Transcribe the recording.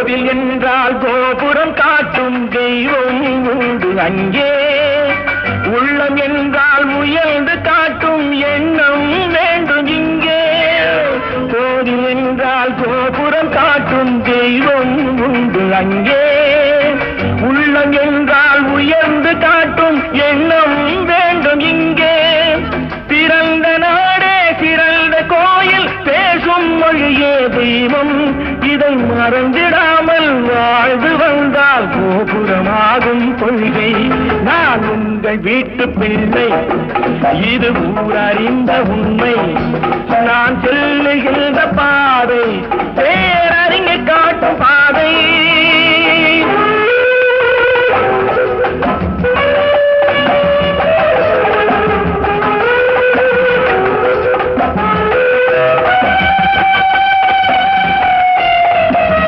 கோவில் என்றால் கோபுரம் காட்டும் தெய்வம் உண்டு அங்கே. உள்ளம் என்றால் முயன்று காட்டும் எண்ணம் வேண்டும் இங்கே. கோவில் என்றால் கோபுரம் காட்டும் தெய்வம் உண்டு அங்கே. உள்ளம் என்றால் உயர்ந்து காட்டும் எண்ணம் வேண்டும் இங்கே. பிறந்த நாடே சிறந்த கோயில், பேசும் மொழியே தெய்வம். இதை மறந்திடாமல் வாழ்ந்து வந்தால் கோபுரமாகும் கொள்கை. நான் உங்கள் வீட்டு பிள்ளை, இது ஊரறிந்த உண்மை. நான் செல்லுகின்ற பாதை பேரறிஞர் காட்டு